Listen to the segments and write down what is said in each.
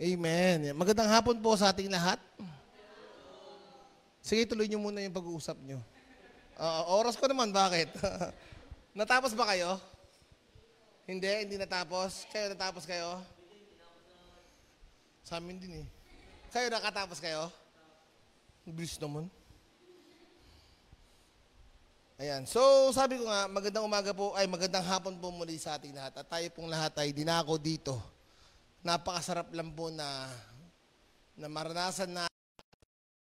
Amen. Magandang hapon po sa ating lahat. Sige, tuloy niyo muna yung pag-uusap niyo. Oras ko naman, bakit? Natapos ba kayo? Hindi natapos. Kayo natapos kayo? Sa amin din eh. Kayo nakatapos kayo? Bilis naman. Ayan. So, sabi ko nga, magandang hapon po muli sa ating lahat. At tayo pong lahat ay dinako dito. Napakasarap lang po na maranasan na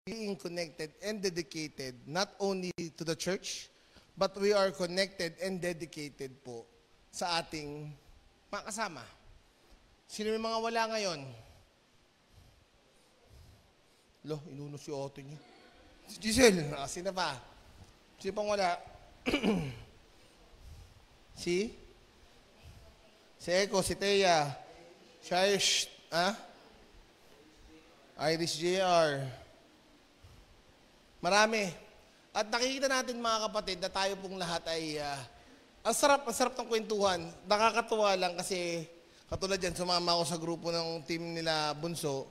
being connected and dedicated not only to the church, but we are connected and dedicated po sa ating mga kasama. Sino may mga wala ngayon? Lo, inuno si Otto niya. Si Giselle, sino pa? Sino pang wala? Si Eko, si Thea, Shaish, Iris JR. Marami. At nakikita natin mga kapatid na tayo pong lahat ay ang sarap ng kwentuhan. Nakakatuwa lang kasi katulad yan, sumama ako sa grupo ng team nila Bunso.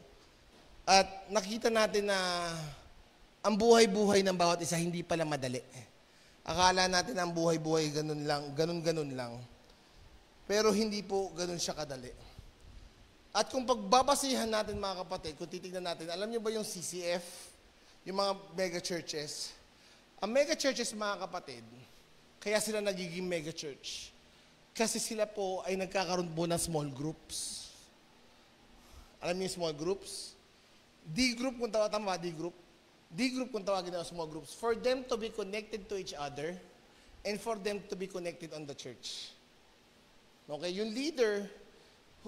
At nakita natin na ang buhay-buhay ng bawat isa hindi pala madali. Akala natin ang buhay-buhay ganun lang. Pero hindi po ganun siya kadali. At kung pagbabasihan natin mga kapatid, kung titignan natin, alam niyo ba yung CCF? Yung mga mega churches. Ang mega churches mga kapatid, kaya sila nagiging mega church. Kasi sila po ay nagkakaroon po ng small groups. Alam niyo yung small groups? D-group kung tawag, tama, D-group. D-group kung tawagin na small groups. For them to be connected to each other and for them to be connected on the church. Okay, yung leader,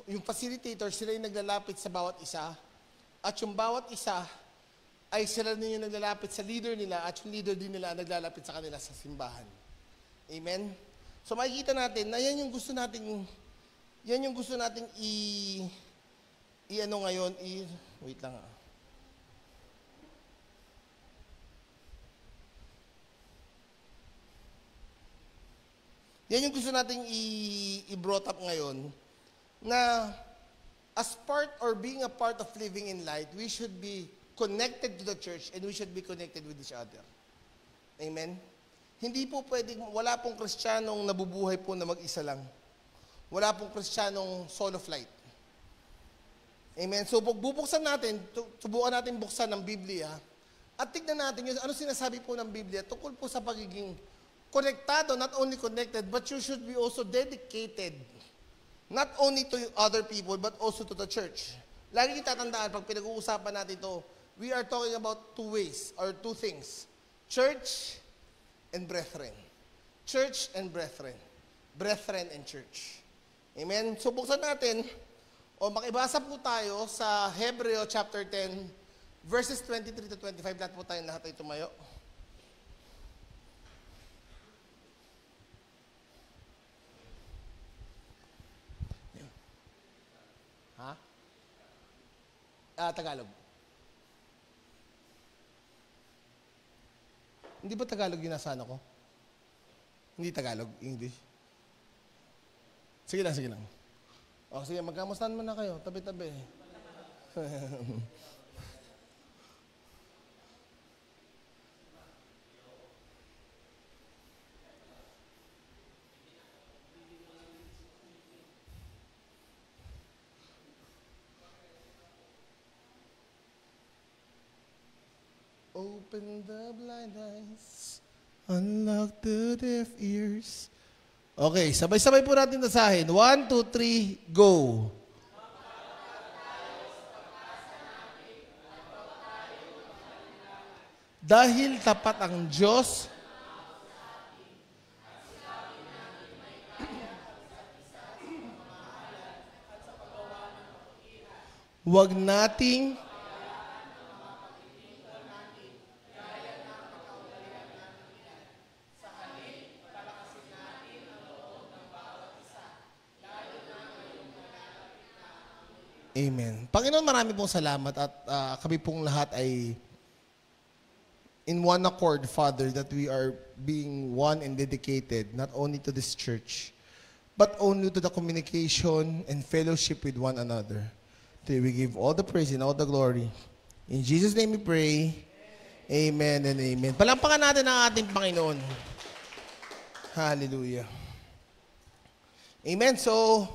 yung facilitator, sila yung naglalapit sa bawat isa. At yung bawat isa, ay sila din yung naglalapit sa leader nila at yung leader din nila naglalapit sa kanila sa simbahan. Amen? So makikita natin na yan yung gusto nating wait lang Yan yung gusto nating i-brought up ngayon na as part or being a part of living in light, we should be connected to the church and we should be connected with each other. Amen? Hindi po pwedeng, wala pong Kristiyanong nabubuhay po na mag-isa lang. Wala pong Kristiyanong solo flight. Amen? So, bubuksan natin, subukan natin buksan ng Biblia at tignan natin yun, ano sinasabi po ng Biblia tungkol po sa pagiging konektado, not only connected, but you should be also dedicated, not only to other people, but also to the church. Lagi tatandaan, pag pinag-uusapan natin ito, we are talking about two ways, or two things. Church and brethren. Church and brethren. Brethren and church. Amen? So, buksan natin, o makibasa po tayo sa Hebreo chapter 10, verses 23 to 25. Lahat po tayo lahat ay tumayo. Tagalog. Hindi ba Tagalog yung nasa ano ko? Hindi Tagalog, English. Sige lang. O, sige, magkamustahan mo na kayo, tabi-tabi. Open the blind eyes, unlock the deaf ears. Okay, sabay-sabay po natin basahin. 1, 2, 3, go! Dahil tapat ang Diyos, huwag nating Amen. Panginoon, marami pong salamat at kami pong lahat ay in one accord, Father, that we are being one and dedicated not only to this church, but only to the communication and fellowship with one another. To you we give all the praise and all the glory. In Jesus' name we pray. Amen and amen. Palampakan natin ang ating Panginoon. Hallelujah. Amen. So,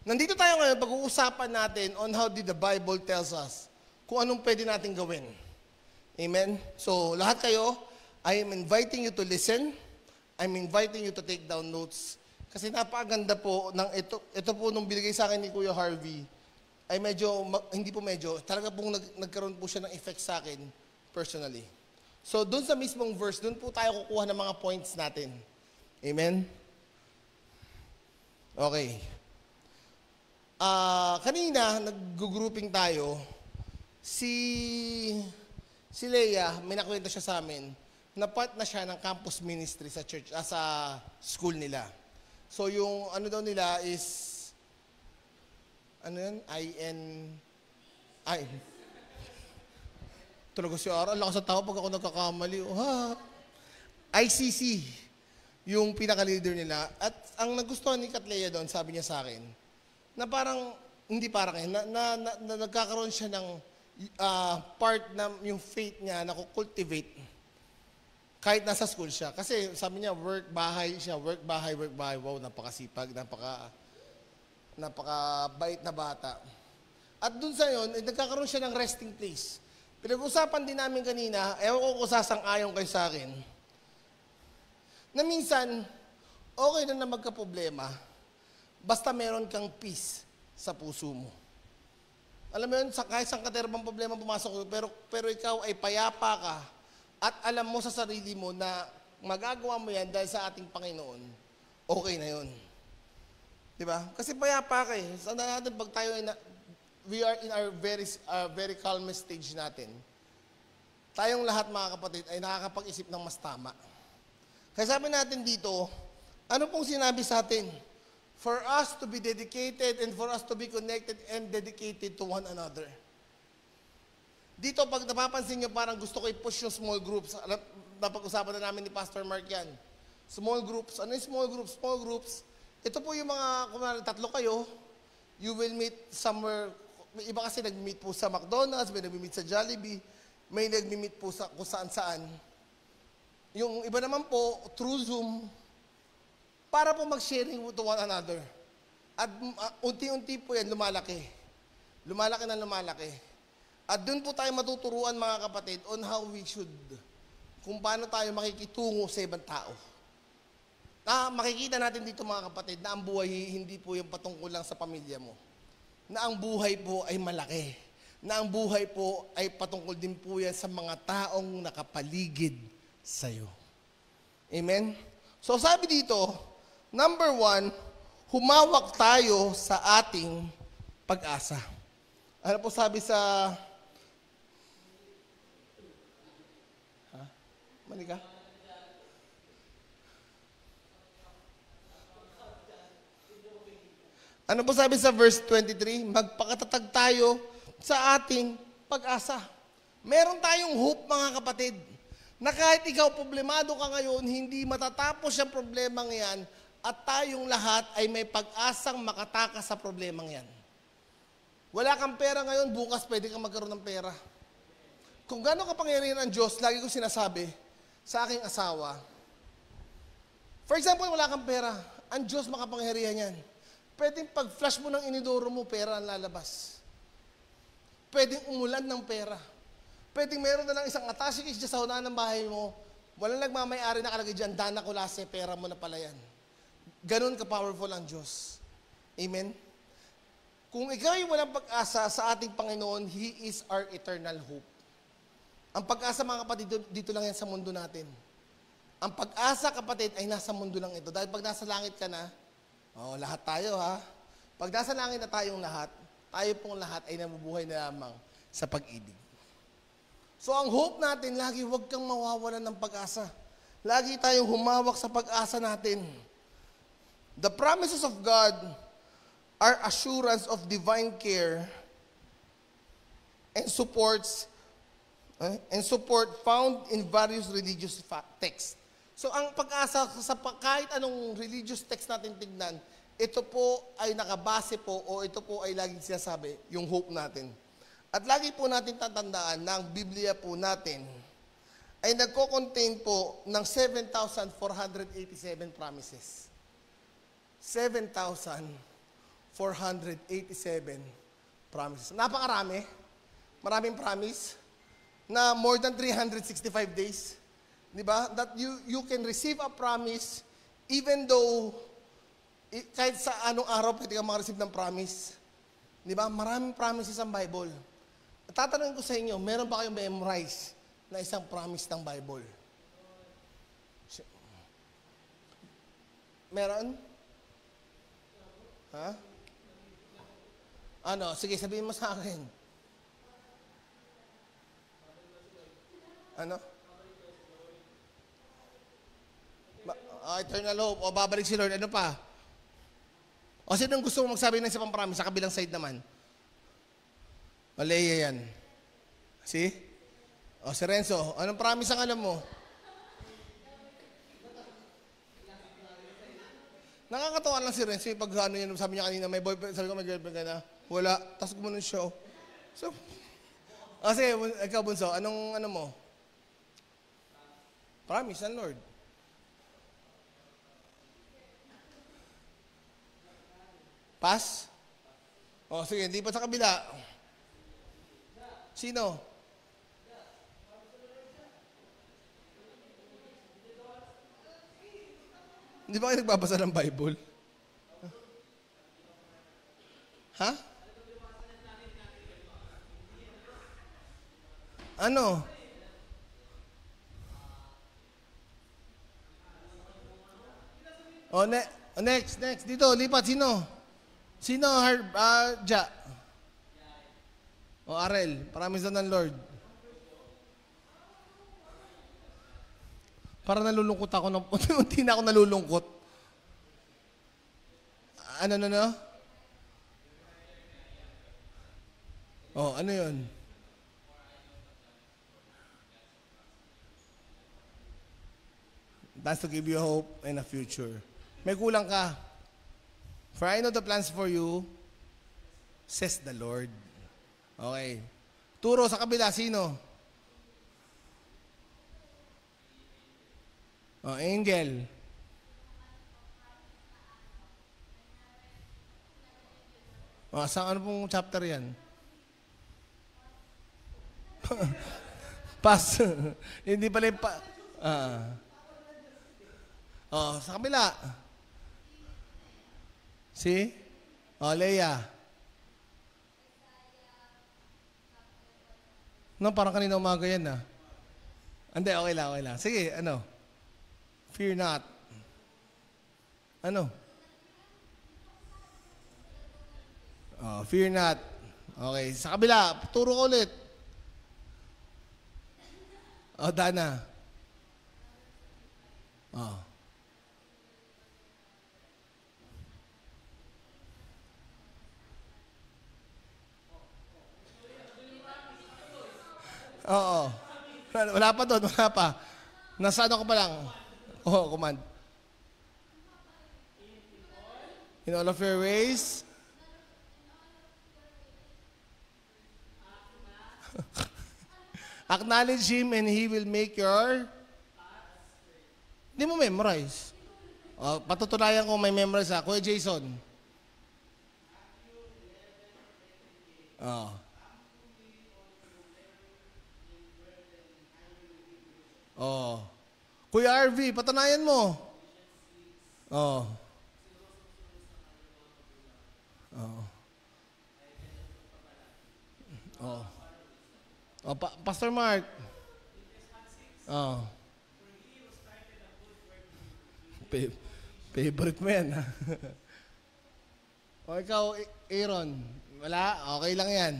nandito tayo ngayon, pag-uusapan natin on how did the Bible tells us kung anong pwede natin gawin. Amen. So, lahat kayo, I am inviting you to listen. I'm inviting you to take down notes. Kasi napakaganda po ng ito po nung binigay sa akin ni Kuya Harvey, ay hindi po medyo, talaga pong nagkaroon po siya ng effect sa akin personally. So, dun sa mismong verse, dun po tayo kukuha ng mga points natin. Amen? Okay. Kanina, nag-grouping tayo, si Leia, may nakwento siya sa amin, na part na siya ng campus ministry sa church, sa school nila. So, yung ano daw nila is, ano yan? Talaga si Ara, lakas sa tao pag ako nagkakamali. ICC, yung pinaka-leader nila. At ang nagustuhan ni Katleya doon, sabi niya sa akin, na parang, hindi parang na nagkakaroon siya ng part na yung faith niya na cultivate kahit nasa school siya. Kasi sabi niya, work, bahay siya, work, bahay. Wow, napakasipag, napakabait na bata. At dun sa yun, nagkakaroon siya ng resting place. Pinag-usapan din namin kanina, ewan ko kung sasang-ayon kayo sa akin, na minsan, okay na magka-problema, basta meron kang peace sa puso mo. Alam mo yun, kahit saan katerbang problema pumasok, pero ikaw ay payapa ka, at alam mo sa sarili mo na magagawa mo yan dahil sa ating Panginoon, okay na yun. Diba? Kasi payapa ka eh. Sana natin pag tayo we are in our very calm stage natin. Tayong lahat mga kapatid ay nakakapag-isip ng mas tama. Kaya sabi natin dito, ano pong sinabi sa atin? For us to be dedicated and for us to be connected and dedicated to one another. Dito pag napapansin nyo parang gusto ko i-push yung small groups. Napag-usapan na namin ni Pastor Mark yan. Small groups. Ano yung small groups? Small groups. Ito po yung mga, kung tatlo kayo, you will meet somewhere, may iba kasi nag-meet po sa McDonald's, may nag-meet sa Jollibee, may nag-meet po sa kung saan-saan. Yung iba naman po, through Zoom, para po mag-sharing to one another. At unti-unti po yan, lumalaki. Lumalaki na lumalaki. At doon po tayo matuturuan mga kapatid on how we should, kung paano tayo makikitungo sa ibang tao. Makikita natin dito mga kapatid na ang buhay hindi po yung patungkol lang sa pamilya mo. Na ang buhay po ay malaki. Na ang buhay po ay patungkol din po yan sa mga taong nakapaligid sa'yo. Amen? So sabi dito, number 1, humawak tayo sa ating pag-asa. Ano po sabi sa... Manika? Ano po sabi sa verse 23? Magpakatatag tayo sa ating pag-asa. Meron tayong hope mga kapatid, na kahit ikaw problemado ka ngayon, hindi matatapos yung problemang yan at tayong lahat ay may pag-asang makatakas sa problemang yan. Wala kang pera ngayon, bukas pwede kang magkaroon ng pera. Kung gano'ng kapangyarihan ang Diyos, lagi ko sinasabi sa aking asawa, for example, wala kang pera, ang Diyos makapangyarihan yan. Pwedeng pag-flash mo ng inidoro mo, pera ang lalabas. Pwedeng umulan ng pera. Pwedeng meron na lang isang attache case dyan sa unahan ng bahay mo, walang nagmamayari na kalagay dyan, dana kulase, pera mo na pala yan. Ganun ka-powerful ang Diyos. Amen? Kung ikaw ay walang pag-asa sa ating Panginoon, He is our eternal hope. Ang pag-asa mga kapatid, dito lang yan sa mundo natin. Ang pag-asa kapatid ay nasa mundo lang ito. Dahil pag nasa langit ka na, lahat tayo ha. Pag nasa langit na tayong lahat, tayo pong lahat ay nabubuhay na lamang sa pag-ibig. So ang hope natin, lagi huwag kang mawawalan ng pag-asa. Lagi tayong humawak sa pag-asa natin. The promises of God are assurance of divine care and support found in various religious texts. So ang pag-asa sa kahit anong religious text natin tignan, ito po ay nakabase po o ito po ay laging sinasabi, yung hope natin. At lagi po natin tatandaan na ang Biblia po natin ay nagko-contain po ng 7,487 promises. 7,487 promises. Napakarami. Maraming promise na more than 365 days. Di ba? That you can receive a promise even though kahit sa anong araw pwede kang makareceive ng promise. Di ba? Maraming promises ang Bible. At tatanungin ko sa inyo, meron ba kayong memorize na isang promise ng Bible? Meron? Ha? Ano? Sige, sabihin mo sa akin. Ano? Eternal hope. O babalik si Lord. Ano pa? O sino gusto mo magsabi ng isa pang promise sa kabilang side naman? O Leia yan. See? O si Renzo, anong promise ang alam mo? Nakakatawa lang si Renzo. Pag ano yan, sabi niya kanina, may boyfriend, sabi ko may girlfriend ka na. Wala. Tapos gumanon siya. So, sige, ikaw Bunso, anong ano mo? Promise ng Lord. Pass? O sige, hindi pa sa kabila. Sino? Hindi ba kayo nagbabasa ng Bible? Ha? Ano? Next. Dito, lipat. Sino? Sino? Ja. O Arel, promise na ng Lord. Para nalulungkot ako. Unti na ako nalulungkot. Ano? Oh, ano yun? That's to give you hope and a future. May kulang ka. For I know the plans for you, says the Lord. Okay. Turo sa kabila, sino? Oh, Angel. Oh, ano pong chapter yan? Pass. Hindi pala yung sa kabila. Si? Leia. No, parang kanina umaga yan Hindi, okay lang. Sige, ano? Fear not. Ano? Fear not. Okay, sa kabila, turo ko ulit. Dana. Oo. Wala pa doon, wala pa. Nasa ano ko pa lang? Command. In all of your ways. Acknowledge Him and He will make your... Hindi mo memorize. Patutunayan ko may memorize Kuya Jason. Kuya RV, patunayan mo. Pastor Mark. Favorite mo yan, ikaw, Aaron. Wala? Okay lang yan.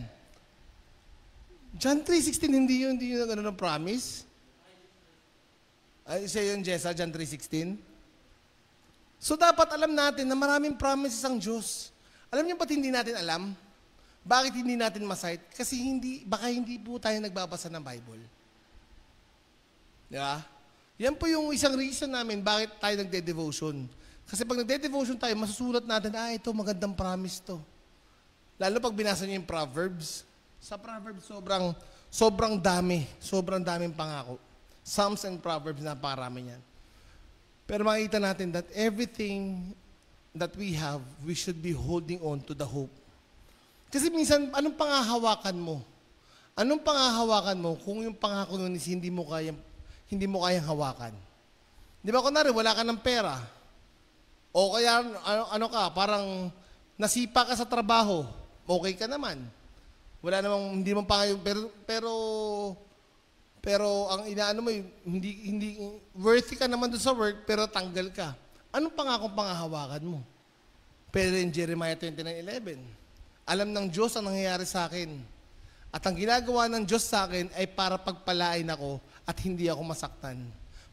John 3:16, hindi yun ng promise? Isa yun, Jessa, John 3:16. So, dapat alam natin na maraming promises ang Diyos. Alam niyo ba't hindi natin alam? Bakit hindi natin masight? Kasi baka hindi po tayo nagbabasa ng Bible. Di ba? Yan po yung isang reason namin bakit tayo nagde-devotion. Kasi pag nagde-devotion tayo, masusulat natin, ito, magandang promise to. Lalo pag binasa niyo yung Proverbs. Sa Proverbs, sobrang daming pangako. Psalms and Proverbs, napakarami niyan. Pero makikita natin that everything that we have, we should be holding on to the hope. Kasi minsan, anong pangahawakan mo? Anong pangahawakan mo kung yung pangako nun is hindi mo kayang hawakan? Di ba, kunwari, wala ka ng pera. O kaya, parang nasipa ka sa trabaho. Okay ka naman. Wala namang, hindi mo pangayon, pero ang inaano mo, hindi worthy ka naman doon sa work, pero tanggal ka. Anong pangakong pangahawakan mo? Pero in Jeremiah 29:11, alam ng Diyos ang nangyayari sa akin. At ang ginagawa ng Diyos sa akin ay para pagpalain ako at hindi ako masaktan.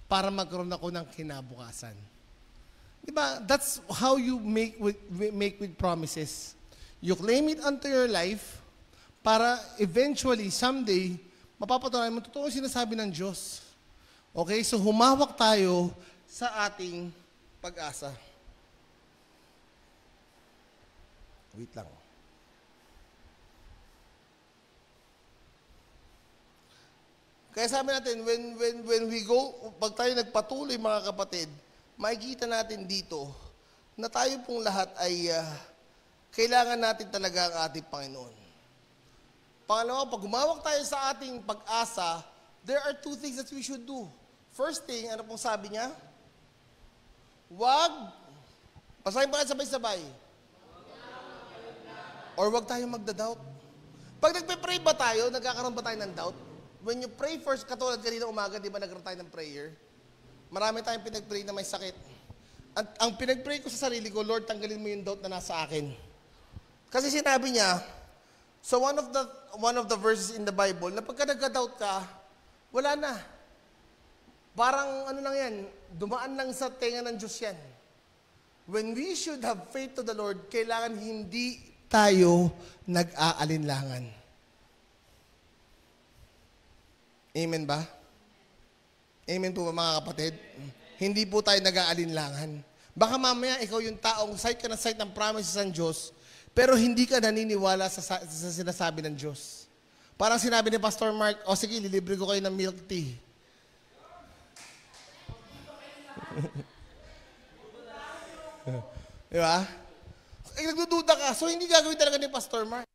Para magkaroon ako ng kinabukasan. Diba? That's how you make with promises. You claim it unto your life para eventually, someday, mapapatunayan mo, totoo sinasabi ng Diyos. Okay? So humawak tayo sa ating pag-asa. Wait lang. Kaya sabi natin, when we go, pag tayo nagpatuloy mga kapatid, makikita natin dito na tayo pong lahat ay kailangan natin talaga ang ating Panginoon. Pangalawa, pag humawak tayo sa ating pag-asa, there are two things that we should do. First thing, ano pong sabi niya? Basahin pa kayo sabay-sabay. Or wag tayo magda-doubt. Pag nagpe-pray ba tayo, nagkakaroon ba tayo ng doubt? When you pray first, katulad kanina umaga, di ba nagkaroon tayo ng prayer? Marami tayong pinag-pray na may sakit. At ang pinag-pray ko sa sarili ko, Lord, tanggalin mo yung doubt na nasa akin. Kasi sinabi niya, so one of the verses in the Bible, na pagka nagka-doubt ka, wala na. Parang yan, dumaan lang sa tenga ng Diyos yan. When we should have faith to the Lord, kailangan hindi tayo nag-aalinlangan. Amen ba? Amen po ba mga kapatid? Hindi po tayo nag-aalinlangan. Baka mamaya ikaw yung taong site ka na site ng promises ng Diyos, pero hindi ka naniniwala sa sinasabi ng Diyos. Parang sinabi ni Pastor Mark, sige, lilibre ko kayo ng milk tea. Di ba? Nagdududa ka, so hindi gagawin talaga ni Pastor Mark.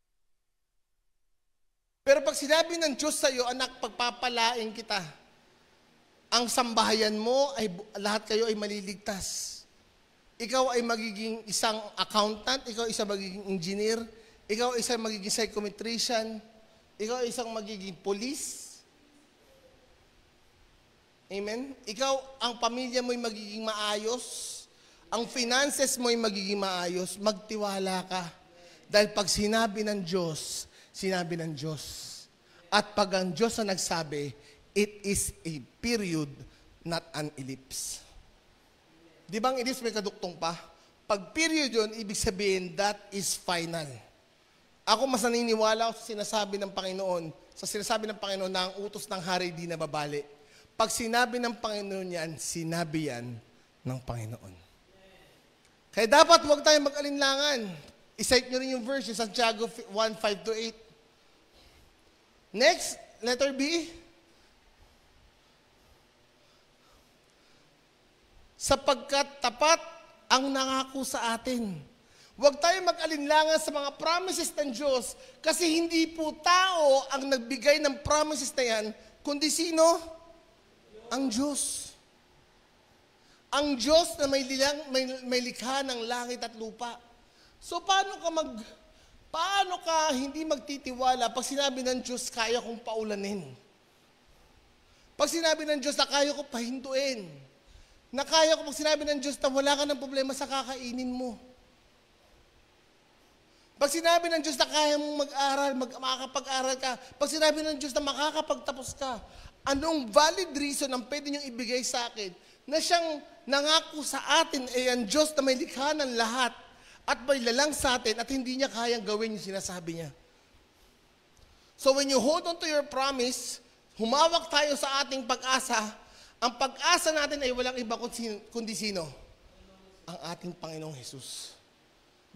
Pero pag sinabi ng Diyos sa iyo, anak, pagpapalain kita, ang sambahayan mo, ay lahat kayo ay maliligtas. Ikaw ay magiging isang accountant, ikaw ay isang magiging engineer, ikaw ay isang magiging psychometrician, ikaw ay isang magiging police. Amen? Ikaw, ang pamilya mo ay magiging maayos, ang finances mo ay magiging maayos, magtiwala ka. Dahil pag sinabi ng Diyos, sinabi ng Diyos. At pag ang Diyos na nagsabi, it is a period, not an ellipse. Di ba ang ellipse may kaduktong pa? Pag period yun, ibig sabihin, that is final. Ako mas naniniwala sa sinasabi ng Panginoon, na ang utos ng hari di nababali. Pag sinabi ng Panginoon yan, sinabi yan ng Panginoon. Kaya dapat huwag tayong mag-alinlangan. I-cite nyo rin yung verse, yung Santiago 1:5-8. Next, letter B. Sapagkat tapat ang nangako sa atin. Huwag tayo mag-alinlangan sa mga promises ng Diyos kasi hindi po tao ang nagbigay ng promises na yan, kundi sino? Ang Diyos. Ang Diyos na may likha ng langit at lupa. So paano ka hindi magtitiwala pag sinabi ng Diyos, kaya kong paulanin? Pag sinabi ng Diyos na kaya ko pahintuin, na kaya ko, pag sinabi ng Diyos na wala ka ng problema sa kakainin mo. Pag sinabi ng Diyos na kaya mong mag-aral, makakapag-aral ka, pag sinabi ng Diyos na makakapagtapos ka, anong valid reason ang pwede niyong ibigay sa akin na siyang nangako sa atin ay ang Diyos na may likha ng lahat at may lalang sa atin at hindi niya kayang gawin yung sinasabi niya. So when you hold on to your promise, humawak tayo sa ating pag-asa, ang pag-asa natin ay walang iba kundi sino? ang ating Panginoong Jesus.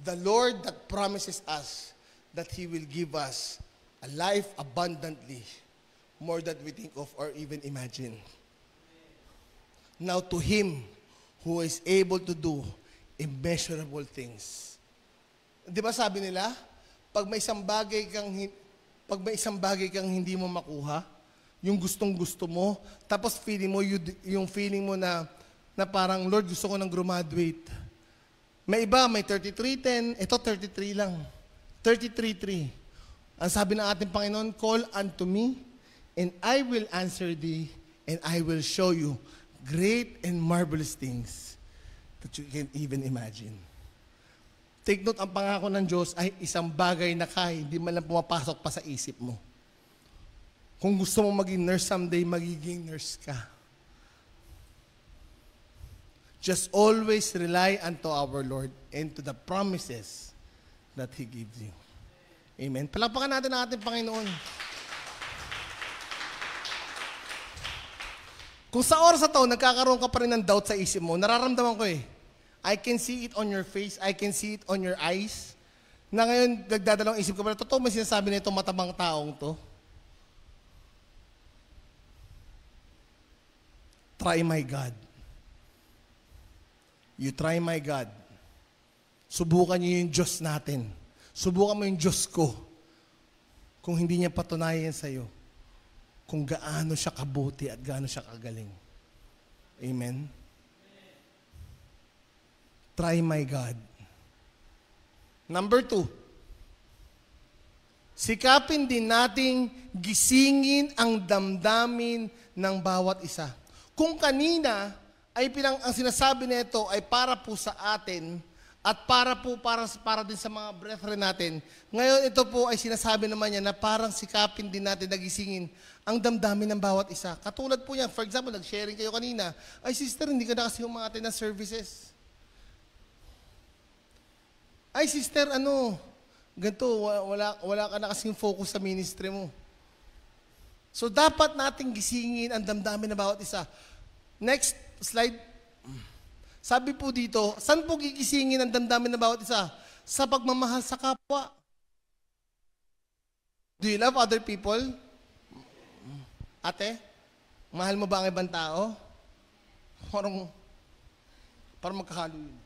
The Lord that promises us that He will give us a life abundantly, more than we think of or even imagine. Now to Him who is able to do immeasurable things. Di ba sabi nila, pag may isang bagay kang hindi mo makuha, yung gustong-gusto mo, tapos feeling mo, yung feeling mo na parang, Lord, gusto ko nang graduate. May iba, may 33:10, ito 33 lang. 33:3. Ang sabi ng ating Panginoon, call unto me, and I will answer thee, and I will show you great and marvelous things that you can't even imagine. Take note, ang pangako ng Diyos ay isang bagay na hindi man lang pumapasok pa sa isip mo. Kung gusto mo maging nurse someday, magiging nurse ka. Just always rely unto our Lord and to the promises that He gives you. Amen. Palakpakan natin ang ating Panginoon. Kung sa oras na to, nagkakaroon ka pa rin ng doubt sa isip mo, nararamdaman ko I can see it on your face, I can see it on your eyes, na ngayon, nagdadalawang isip ka pala, totoo may sinasabi na itong matabang taong to? Try my God. You try my God. Subukan niyo yung Diyos natin. Subukan mo yung Diyos ko. Kung hindi niya patunayan sa'yo, kung gaano siya kabuti at gaano siya kagaling. Amen? Try my God. Number 2, sikapin din nating gisingin ang damdamin ng bawat isa. Kung kanina ay ang sinasabi nito ay para po sa atin at para din sa mga brethren natin, ngayon ito po ay sinasabi naman niya na parang sikapin din natin na gisingin ang damdamin ng bawat isa. Katulad po yan, for example, nag-sharing kayo kanina, ay sister, hindi ka na kasi umaattend ng services. Ay, sister, ganito, wala ka na kasing focus sa ministry mo. So, dapat nating gisingin ang damdamin ng bawat isa. Next slide. Sabi po dito, saan po gigisingin ang damdamin ng bawat isa? Sa pagmamahal sa kapwa. Do you love other people? Ate, mahal mo ba ang ibang tao? Parang magkakalo yun.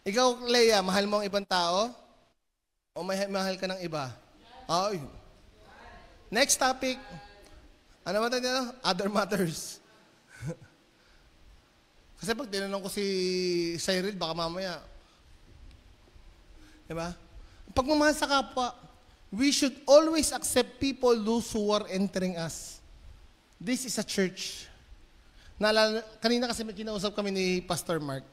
Ikaw, Leia, mahal mo ang ibang tao? O mahal ka ng iba? Ay. Next topic. Ano ba tayo? Other matters. Kasi pag tinanong ko si Cyril, baka mamaya. Diba? Pagmamahal sa kapwa, we should always accept people those who are entering us. This is a church. Kanina kasi may kinausap kami ni Pastor Mark.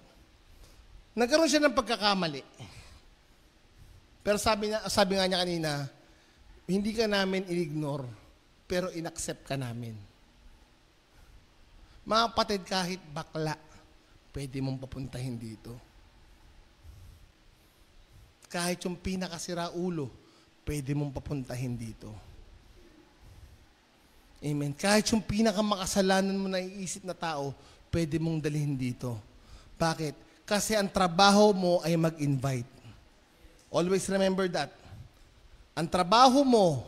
Nagkaroon siya ng pagkakamali. Pero sabi nga niya kanina, hindi ka namin in-ignore, pero in-accept ka namin. Mga kapatid, kahit bakla, pwede mong papuntahin dito. Kahit yung pinakasira ulo, pwede mong papuntahin dito. Amen. Kahit yung pinakamakasalanan mo na iisip na tao, pwede mong dalhin dito. Bakit? Kasi ang trabaho mo ay mag-invite. Always remember that. Ang trabaho mo,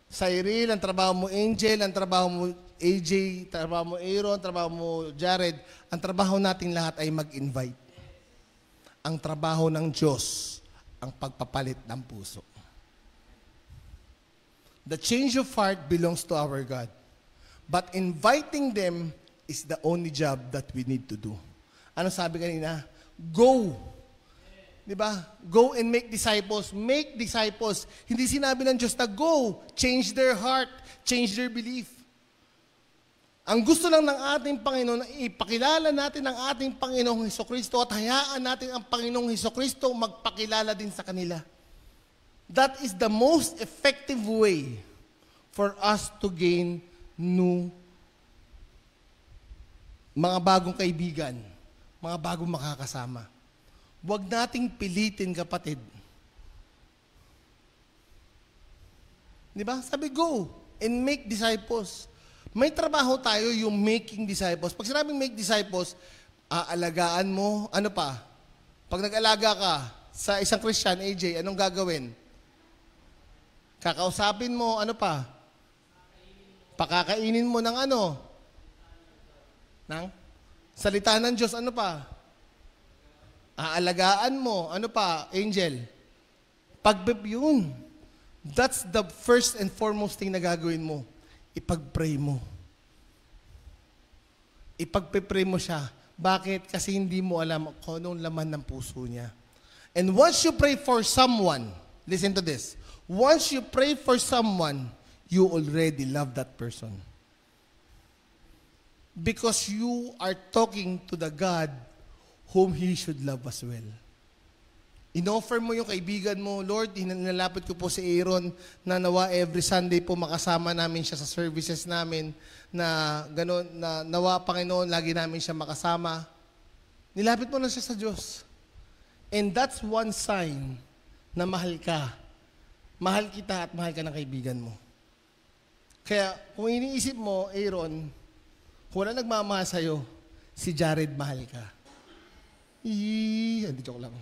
Cyril, ang trabaho mo, Angel, ang trabaho mo, AJ, ang trabaho mo, Aaron, ang trabaho mo, Jared, ang trabaho nating lahat ay mag-invite. Ang trabaho ng Diyos, ang pagpapalit ng puso. The change of heart belongs to our God. But inviting them is the only job that we need to do. Ano sabi kanina? Go. Diba? Go and make disciples. Make disciples. Hindi sinabi ng Diyos na go. Change their heart. Change their belief. Ang gusto lang ng ating Panginoon, ipakilala natin ang ating Panginoong Hesukristo at hayaan natin ang Panginoong Hesukristo magpakilala din sa kanila. That is the most effective way for us to gain mga bagong kaibigan, mga bagong makakasama. Huwag nating pilitin, kapatid. Di ba? Sabi, go and make disciples. May trabaho tayo yung making disciples. Pag sinabing make disciples, Aalagaan mo, ano pa? Pag nag-alaga ka sa isang Christian, AJ, anong gagawin? Kakausapin mo, ano pa? Pakakainin mo ng ano? Ng salita ng Diyos, ano pa? Aalagaan mo, ano pa, Angel? Yun. That's the first and foremost thing na gagawin mo. Ipag-pray mo. Ipag-pray mo siya. Bakit? Kasi hindi mo alam kung anong laman ng puso niya. And once you pray for someone, listen to this. Once you pray for someone, you already love that person. Because you are talking to the God whom He should love as well. Inoffer mo yung kaibigan mo, Lord, nalapit ko po si Aaron na nawa every Sunday po makasama namin siya sa services namin na gano'n, na nawa Panginoon, lagi namin siya makasama. Nilapit mo na siya sa Diyos. And that's one sign na mahal ka. Mahal kita at mahal ka ng kaibigan mo. Kaya kung iniisip mo, Aaron, kung wala nagmamahal sa'yo, si Jared mahal ka. Hindi joke lang.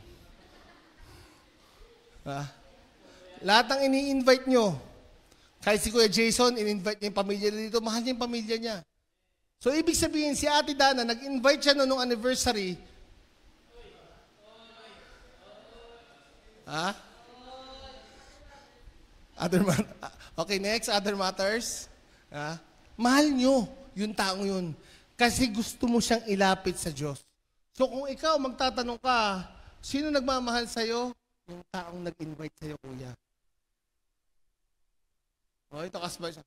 Lahat ng ini-invite nyo, kahit si Kuya Jason, in-invite niya yung pamilya niya dito, mahal niya yung pamilya niya. So, ibig sabihin, si Ate Dana, nag-invite siya noong anniversary. Okay, next, other matters. Mahal nyo yung taong yun. Kasi gusto mo siyang ilapit sa Diyos. So, kung ikaw magtatanong ka, sino nagmamahal sa'yo? Yung taong nag-invite sa'yo, kuya. Ito kasbay siya.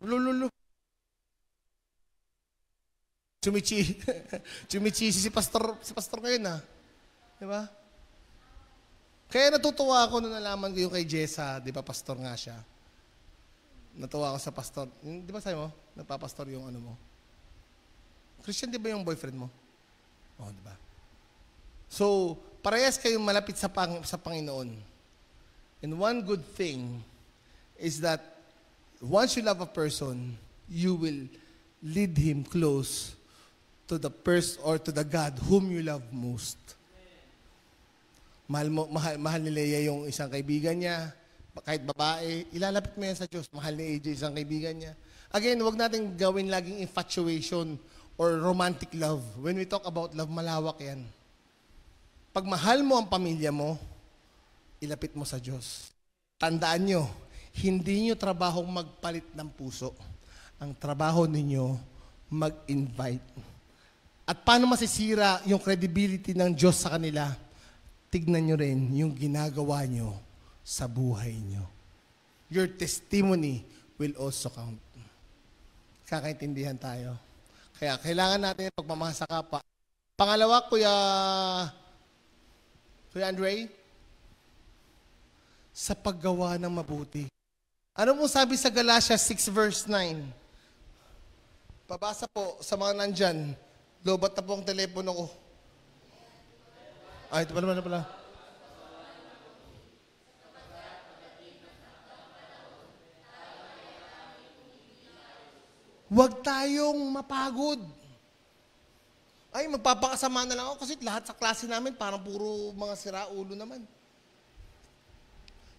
Lululu. Chumichisi si pastor ngayon, Diba? Kaya natutuwa ako nung nalaman ko yung kay Jessa, di ba, pastor nga siya. Natuwa ako sa pastor. Di ba sabi mo, nagpapastor yung ano mo? Christian, di ba yung boyfriend mo? Di ba? So, parehas kayong malapit sa Panginoon. And one good thing is that once you love a person, you will lead him close to the person or to the God whom you love most. Mahal ni Leia yung isang kaibigan niya, kahit babae, ilalapit mo yan sa Diyos. Mahal ni AJ isang kaibigan niya. Again, huwag natin gawin laging infatuation or romantic love. When we talk about love, malawak yan. Pag mahal mo ang pamilya mo, ilapit mo sa Diyos. Tandaan nyo, hindi nyo trabahong magpalit ng puso. Ang trabaho ninyo, mag-invite. At paano masisira yung credibility ng Diyos sa kanila? Tignan nyo rin yung ginagawa nyo sa buhay nyo. Your testimony will also count. Kakaintindihan tayo. Kaya kailangan natin pagmamahal sa kapwa. Pangalawa, Kuya Andre, sa paggawa ng mabuti. Ano mo sabi sa Galatians 6 verse 9? Pabasa po sa mga nandyan. Lobat na po ang telepono ko. Ito pala. Huwag tayong mapagod. Magpapakasama na lang ako kasi lahat sa klase namin parang puro mga siraulo naman.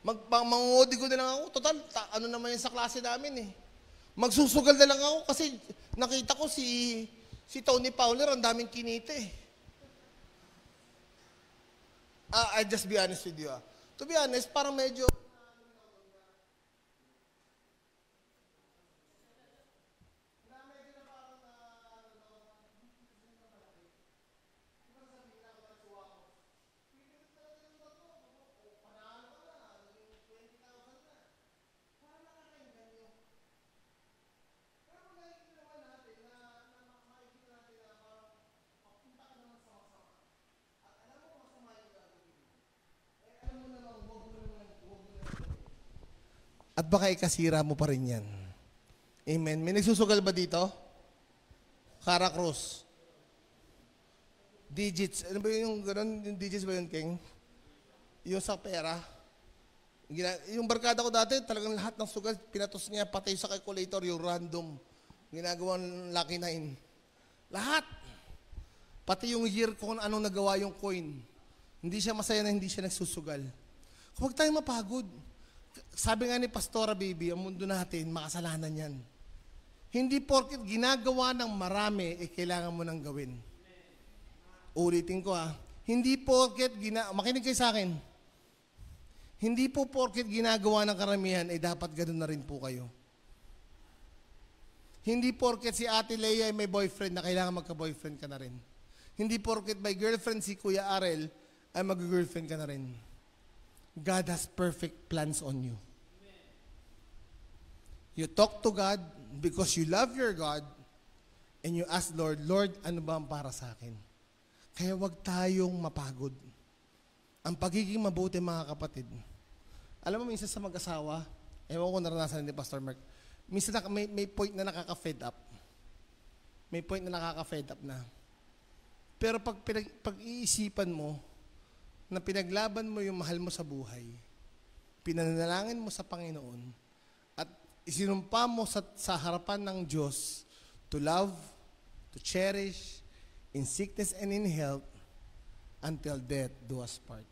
Mangungodi ko na lang ako. Total, ano naman yun sa klase namin eh. Magsusugal na lang ako kasi nakita ko si Tony Fowler, ang daming kinita eh. I'll just be honest with you. To be honest, parang medyo... At baka ikasira mo pa rin yan. Amen. May nagsusugal ba dito? Cara Cruz. Digits. Ano ba yung gano'n? Yung digits ba yun, King? Yung sa pera. Yung barkada ko dati, talagang lahat ng sugal, pinatos niya, pati sa calculator, yung random. Ginagawang Lucky 9. Lahat. Pati yung year kung anong nagawa yung coin. Hindi siya masaya na hindi siya nagsusugal. Huwag tayong mapagod. Sabi nga ni Pastora Baby, ang mundo natin, makasalanan yan. Hindi porket ginagawa ng marami, kailangan mo nang gawin. Ulitin ko hindi porket, makinig kayo sa akin, hindi po porket ginagawa ng karamihan, dapat ganoon na rin po kayo. Hindi porket si Ate Leia ay may boyfriend na kailangan magka-boyfriend ka na rin. Hindi porket may girlfriend si Kuya Arel ay mag-girlfriend ka na rin. God has perfect plans on you. You talk to God because you love your God and you ask Lord, Lord, ano ba ang para sa akin? Kaya wag tayong mapagod. Ang pagiging mabuti, mga kapatid. Alam mo, minsan sa mag-asawa, ewan ko naranasan ni Pastor Mark, minsan may point na nakaka-fed up. May point na nakaka-fed up na. Pero pag-iisipan mo, na pinaglaban mo yung mahal mo sa buhay, pinanalangin mo sa Panginoon, at isinumpa mo sa harapan ng Diyos to love, to cherish, in sickness and in health, until death do us part.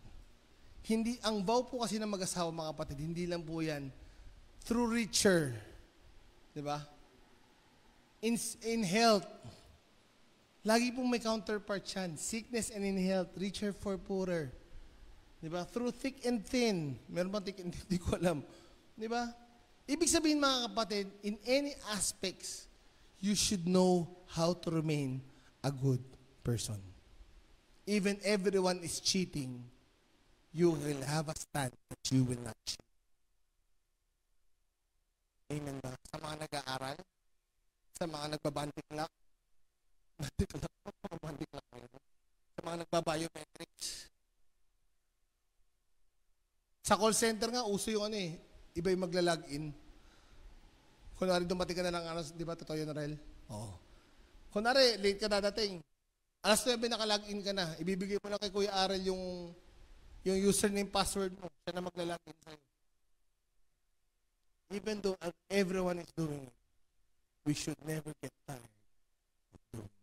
Hindi, ang vow po kasi ng mag-asawa, mga kapatid, hindi lang po yan through richer. Diba? In health, lagi pong may counterpart yan. Sickness and in health, richer for poorer. Diba? Through thick and thin. Meron bang thick and thin? Hindi ko alam. Diba? Ibig sabihin, mga kapatid, in any aspects, you should know how to remain a good person. Even everyone is cheating, you will have a stand that you will not cheat. Amen ba? Sa mga nag-aaral, sa mga nagbabandiklak, sa mga nagbabiometrics, sa call center nga, uso yung iba yung magla-login. Kunwari dumating ka na lang, di ba, totoo yun, Rel? Oo. Kunwari, late ka dadating. Alas 9 naka-login ka na. Ibibigay mo na kay Kuya Arel yung username, password mo. Siya na magla-login sa'yo. Even though everyone is doing it, we should never get tired of doing it.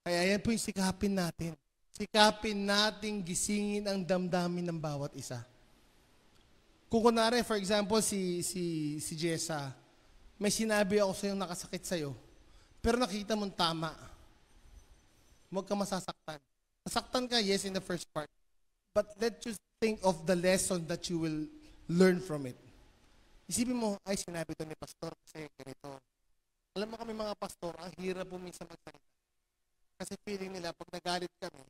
Kaya yan po yung sikapin natin. Sikapin nating gisingin ang damdamin ng bawat isa. Kung kunwari, for example, si Jessa, may sinabi ako sa'yo nakasakit sa'yo, pero nakita mong tama. Huwag ka masasaktan. Nasaktan ka, yes, in the first part. But let you think of the lesson that you will learn from it. Isipin mo, ay, sinabi ito ni Pastor kasi ganito. Alam mo kami mga pastor, ang hirap po minsan magsalita. Kasi feeling nila, pag nagalit kami,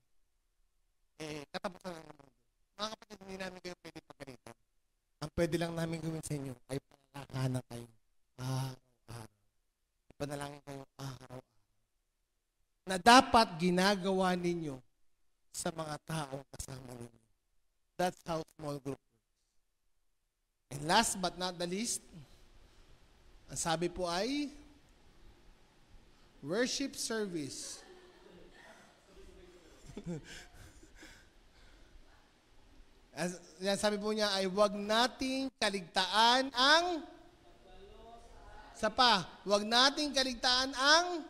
katapusan lang naman. Mga kapatid, hindi namin kayo pwede pagalitan. Ang pwede lang namin gawin sa inyo ay panalangin kayo araw-araw. Panalangin kayo araw-araw. Na dapat ginagawa ninyo sa mga taong kasama ninyo. That's how small group works. And last but not the least, ang sabi po ay worship service. Yan, sabi po niya ay huwag nating kaligtaan ang huwag nating kaligtaan ang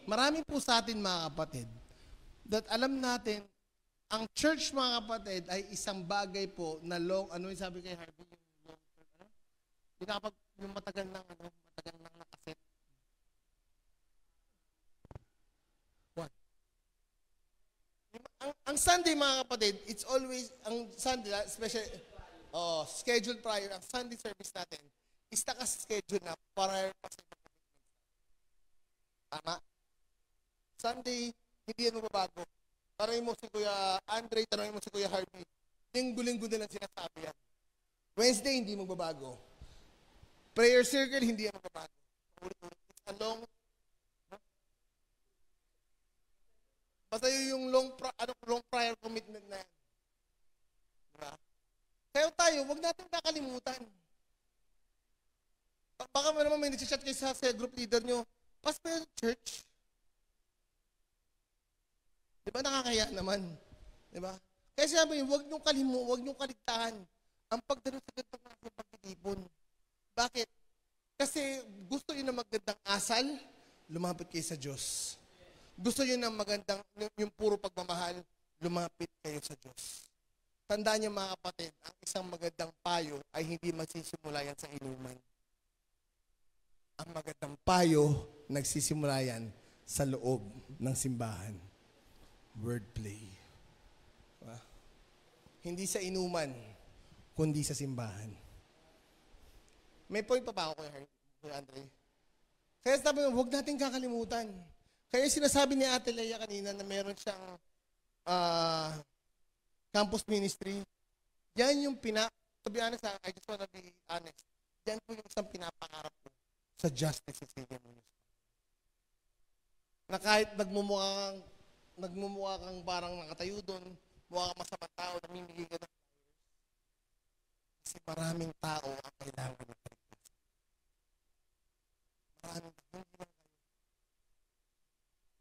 marami po sa atin, mga kapatid, that alam natin, ang church, mga kapatid, ay isang bagay po na ano yung sabi kay Harvey, yung matagal nang nakaset. What? Ang Sunday, mga kapatid, it's always, ang Sunday, especially, scheduled prior, ang Sunday service natin, is naka-schedule na prior pa sa tama? Sunday, hindi yan mababago. Tanongin mo si Kuya Andre, tanongin mo si Kuya Harvey. Linggo-linggo na lang sinasabi yan. Wednesday, hindi magbabago. Prayer circle, hindi yan magbabago. It's a long, basta yung long prior commitment na yan. Diba? Kaya tayo, wag natin kakalimutan. Baka naman may nag-chat kayo sa group leader nyo, Pastor Church. Diba nakakaya naman? Diba? Kaya sabi niyo, huwag niyong kaligtaan ang pagdalo sa gandang ng pagtitipon. Bakit? Kasi gusto niyo na magandang asal, lumapit kayo sa Diyos. Gusto nyo ng magandang, yung puro pagmamahal, lumapit kayo sa Diyos. Tandaan niyo mga kapatid, ang isang magandang payo ay hindi magsisimula yan sa inuman. Ang magandang payo, nagsisimula yan sa loob ng simbahan. Wordplay. Diba? Hindi sa inuman, kundi sa simbahan. May point pa ba ako, Kuya Andre? Kaya sabi mo, huwag natin kakalimutan. Kaya sinasabi ni Ate Leia kanina na meron siyang campus ministry. Yan yung to be honest, I just wanna be honest. Yan po yung isang pinapangarap ko sa Justice Cecilia Ministry. Na kahit nagmumukha kang parang nakatayo doon, mukha kang masamang tao, namimigay ka ng flyers. Kasi maraming tao ang kailangan ng pagkakas. Maraming tao.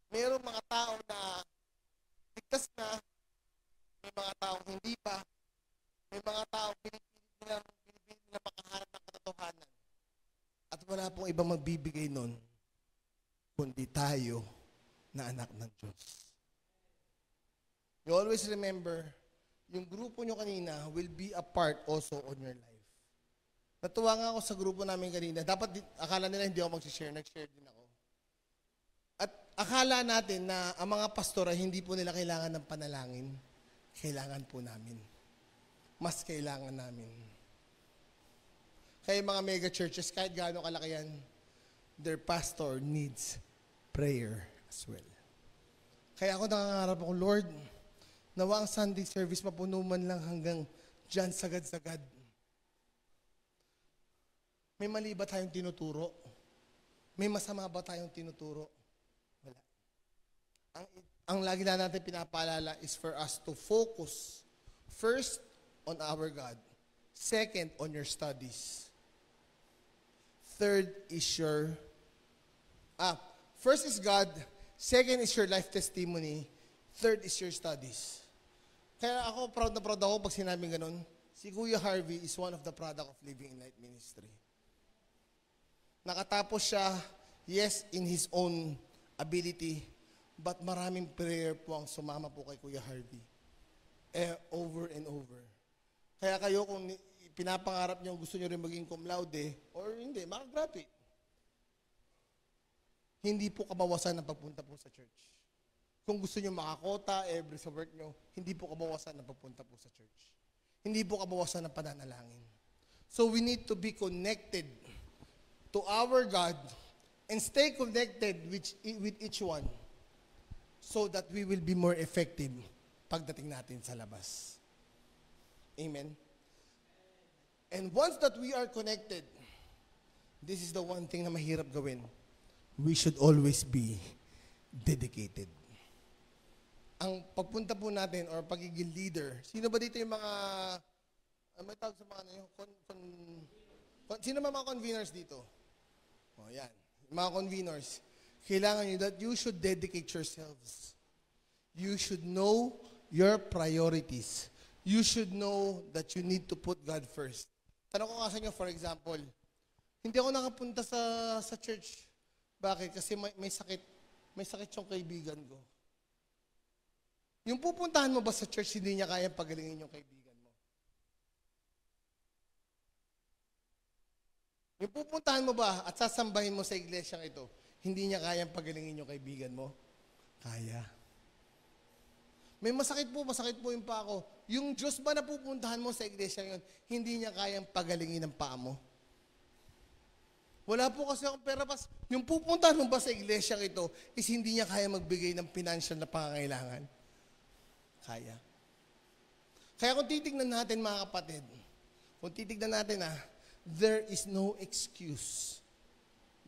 Mayroong mga tao na ligtas na, may mga tao hindi pa, may mga tao pinipilit nila makaharap ng katotohanan. At wala pong ibang magbibigay nun, kundi tayo na anak ng Diyos. You always remember, yung grupo nyo kanina will be a part also on your life. Natuwa nga ako sa grupo namin kanina. Dapat, akala nila hindi ako mag-share, nag-share din ako. At akala natin na ang mga pastor ay hindi po nila kailangan ng panalangin. Kailangan po namin. Mas kailangan namin. Kaya mga mega churches, kahit gaano kalaki yan, their pastor needs prayer as well. Kaya ako nangangarap ako, Lord, nawa ang Sunday service mapuno man lang hanggang dyan sagad-sagad. May mali ba tayong tinuturo? May masama ba tayong tinuturo? Wala. Ang lagi na natin pinapaalala is for us to focus first on our God. Second, on your studies. Third is first is God. Second is your life testimony. Third is your studies. Kaya ako, proud na proud ako pag sinabing ganun. Si Kuya Harvey is one of the product of Living in Light Ministry. Nakatapos siya, yes, in his own ability, but maraming prayer po ang sumama po kay Kuya Harvey. Over and over. Kaya kayo, kung pinapangarap niyo, gusto niyo rin maging cum laude, or hindi, makagraduate. Hindi po kabawasan ang pagpunta po sa church. Kung gusto niyo makakota every sa work niyo, hindi po kabawasan ang pagpunta po sa church. Hindi po kabawasan ang pananalangin. So we need to be connected to our God and stay connected with each one so that we will be more effective pagdating natin sa labas. Amen? And once that we are connected, this is the one thing na mahirap gawin. We should always be dedicated. Ang pagpunta po natin or pagiging leader, sino ba dito yung mga, may tawag sa mga sino ba mga conveners dito? O yan, mga conveners, kailangan nyo that you should dedicate yourselves. You should know your priorities. You should know that you need to put God first. Tanong ko nga sa inyo, for example, hindi ako nakapunta sa church. Bakit? Kasi may sakit. May sakit yung kaibigan ko. Yung pupuntahan mo ba sa church, hindi niya kaya pagalingin yung kaibigan mo? Yung pupuntahan mo ba at sasambahin mo sa iglesyang ito, hindi niya kayang pagalingin yung kaibigan mo? Kaya. May masakit po yung paa ko. Yung Diyos ba na pupuntahan mo sa iglesia yun, hindi niya kayang pagalingin ang paa mo? Wala po kasi akong pera. Yung pupuntahan mo ba sa iglesia ito is hindi niya kaya magbigay ng financial na pangangailangan? Kaya. Kaya kung titignan natin mga kapatid, there is no excuse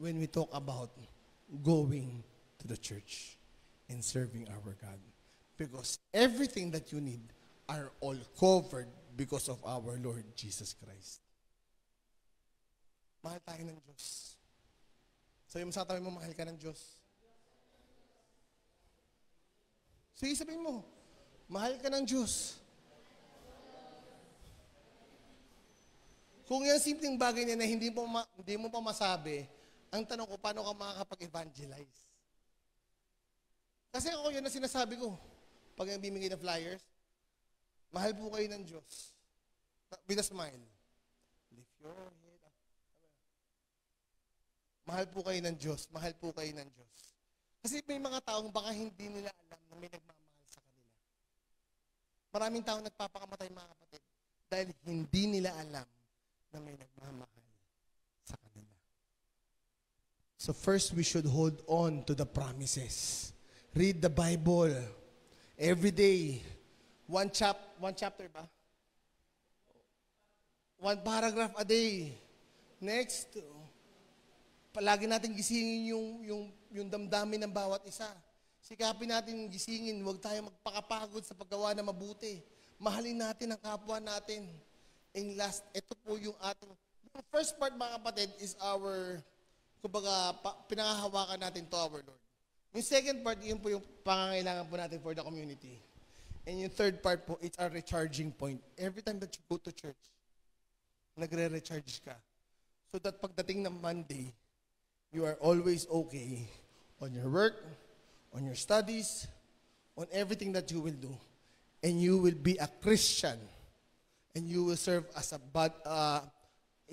when we talk about going to the church and serving our God. Because everything that you need are all covered because of our Lord Jesus Christ. Mahal tayo ng Diyos. Sabi mo sa tabi mo, mahal ka ng Diyos. Sige, sabihin mo, mahal ka ng Diyos. Kung yan simpleng bagay niya na hindi mo pa masabi, Ang tanong ko, paano ka makakapag-evangelize? Kasi ako yun na sinasabi ko. Pag bimigay ng flyers, mahal po kayo ng Diyos. With a smile. Lift your head up. Mahal po kayo ng Diyos. Mahal po kayo ng Diyos. Kasi may mga taong baka hindi nila alam na may nagmamahal sa kanila. Maraming taong nagpapakamatay, mga kapatid, dahil hindi nila alam na may nagmamahal sa kanila. So first, we should hold on to the promises. Read the Bible every day. One chapter ba? One paragraph a day. Next, palagi natin gisingin yung damdamin ng bawat isa. Sikapin natin gisingin, huwag tayo magpakapagod sa paggawa na mabuti. Mahalin natin ang kapwa natin. And last, ito po yung ating, yung first part, mga kapatid, is our, kumbaga, pinangahawakan natin to our Lord. Yung second part, yun po yung pangangailangan po natin for the community. And yung third part po, it's our recharging point. Every time that you go to church, nagre-recharge ka. So that pagdating ng Monday, you are always okay on your work, on your studies, on everything that you will do. And you will be a Christian. And you will serve as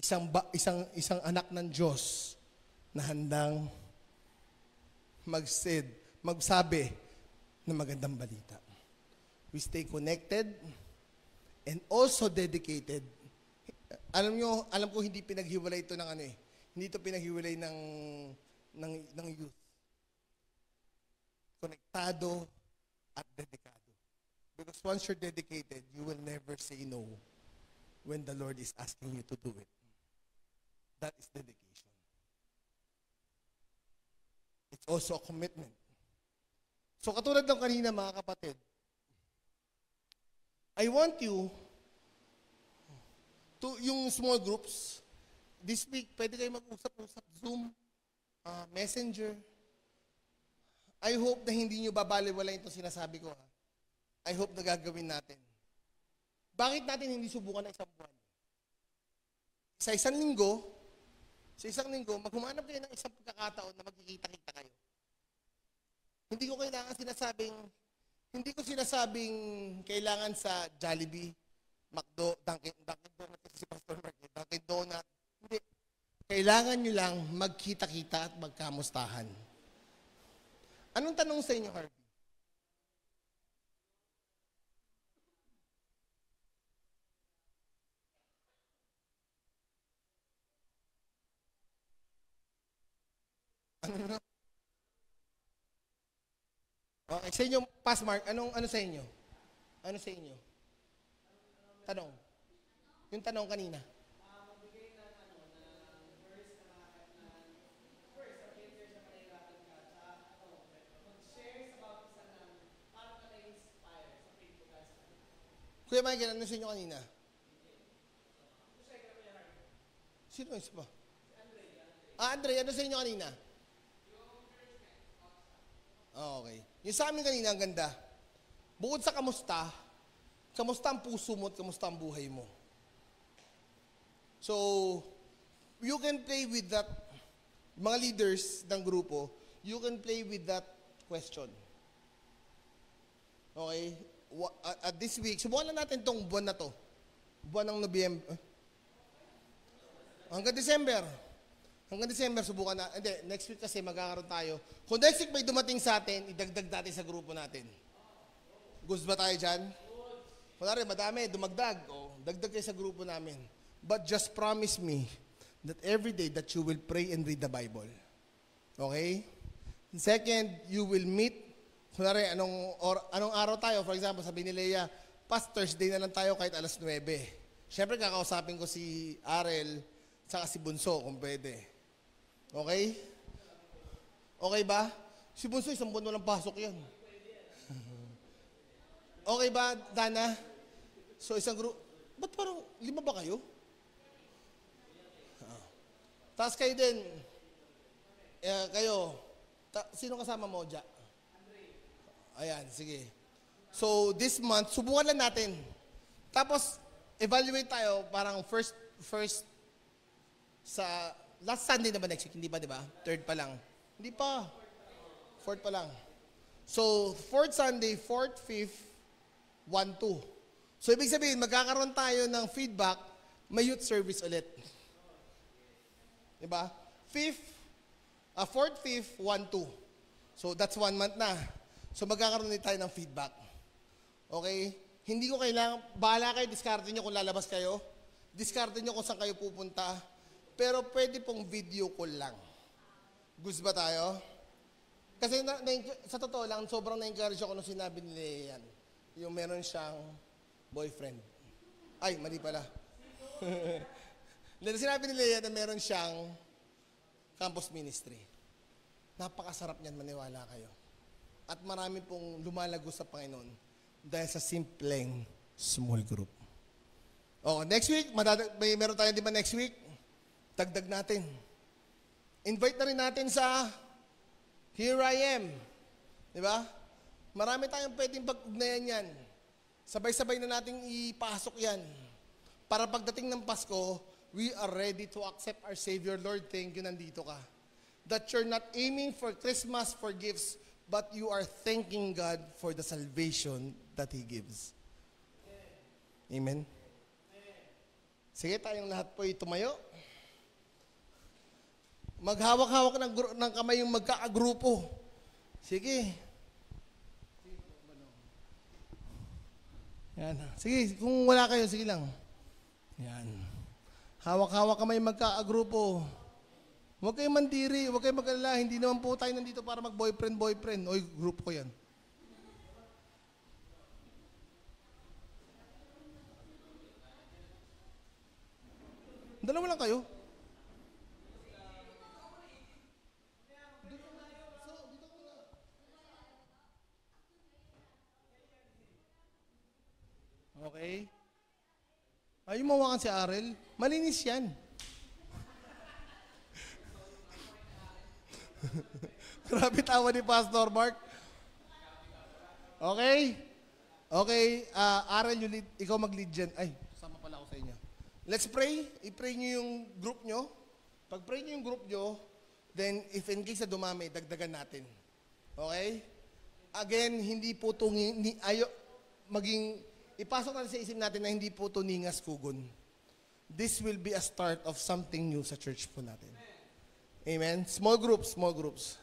isang anak ng Diyos na handang magsabi ng magandang balita. We stay connected and also dedicated. Alam ko hindi pinaghiwalay ito ng hindi ito pinaghiwalay ng youth. Konektado at dedikado. Because once you're dedicated, you will never say no when the Lord is asking you to do it. That is dedication. It's also a commitment. So katulad ng kanina, mga kapatid, I want you to, yung small groups, this week, pwede kayo mag-usap-usap, Zoom, Messenger. I hope na hindi nyo babaliwala itong sinasabi ko. I hope na gagawin natin. Bakit natin hindi subukan ng isang buwan? Sa isang linggo, maghumanap kayo ng isang pagkakataon na magkikita-kita kayo. Hindi ko sinasabing kailangan sa Jollibee, McDo, Dunkin Donuts, si Pastor Mark, Dunkin Donuts. Hindi. Kailangan nyo lang magkita-kita at magkamustahan. Anong tanong sa inyo, Harvey? Ano? Okay, sa inyo, pass mark, ano sa inyo? Ano sa inyo? Tanong. Yung tanong kanina. Kuya Michael, ano sa inyo kanina? Sino isa pa? Andre, ano sa inyo kanina? Okay. Yung sa amin kanina, ang ganda. Bukod sa kamusta ang puso mo at kamusta ang buhay mo. So, you can play with that, mga leaders ng grupo, you can play with that question. Okay? At this week, subukan lang natin tong buwan na to. Buwan ng Nobyembre. Hanggang December, subukan na. Hindi, next week kasi magkakaroon tayo. Kung next week may dumating sa atin, idagdag natin sa grupo natin. Gusto ba tayo dyan? Kunwari, madami, dumagdag. Dagdag kayo sa grupo namin. But just promise me that every day that you will pray and read the Bible. Okay? And second, you will meet. Kunwari, anong araw tayo? For example, sabi ni Leia, Thursday na lang tayo kahit alas 9. Siyempre, kakausapin ko si Arel, saka si Bunso, kung pwede. Okay? Okay ba? Si Bunso, isang buwan walang pasok yan. Okay ba, Dana? So, isang group, ba't parang 5 ba kayo? Tapos kayo din, sino kasama mo, Ja? Ayan, sige. So, this month, subukan lang natin. Tapos, evaluate tayo, parang first sa Last Sunday na ba next week? Hindi pa, di ba? Third pa lang. Hindi pa. Fourth pa lang. So, fourth Sunday, fourth, fifth, 1-2. So, ibig sabihin, magkakaroon tayo ng feedback, may youth service ulit. Diba? Fourth, fifth, 1-2. So, that's 1 month na. So, magkakaroon ulit tayo ng feedback. Okay? Hindi ko kailangan, bahala kayo, diskarte nyo kung lalabas kayo. Diskarte nyo kung saan kayo pupunta. Pero pwede pong video call lang. Gusto ba tayo? Kasi sa totoo lang, sobrang na-encourage ako nung sinabi nila yan. Yung meron siyang boyfriend. Ay, mali pala. Nung sinabi nila yan na meron siyang campus ministry. Napakasarap niyan, maniwala kayo. At marami pong lumalago sa Panginoon dahil sa simpleng small group. Next week, meron tayo di ba next week? Dagdag natin. Invite na rin natin sa Here I Am. Di ba? Marami tayong pwedeng pag-ugnayan yan. Sabay-sabay na nating ipasok yan. Para pagdating ng Pasko, we are ready to accept our Savior. Lord, thank you, nandito ka. That you're not aiming for Christmas, for gifts, but you are thanking God for the salvation that He gives. Amen? Sige, tayong lahat po tumayo. Maghawak-hawak ng kamay yung magkaagrupo. Sige. Yan. Sige, kung wala kayo, sige lang. Yan. Hawak-hawak kamay magkaagrupo. Huwag kayong mandiri, huwag kayong mag-alala. Hindi naman po tayo nandito para mag-boyfriend-boyfriend. Oy, group ko yan. Dalawa lang kayo. Okay? Ay, mawakan si Arel. Malinis yan. Grabe tawa ni Pastor Mark. Okay? Okay, Arel, ikaw mag-lead dyan. Ay, sama pala ako sa inyo. Let's pray. I-pray nyo yung group nyo. Pag-pray nyo yung group nyo, then if in case na dumami, dagdagan natin. Okay? Again, hindi po itong, ipasok natin sa isip natin na hindi po ito ningas kugon. This will be a start of something new sa church po natin. Amen? Small groups, small groups.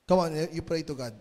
Come on, you pray to God.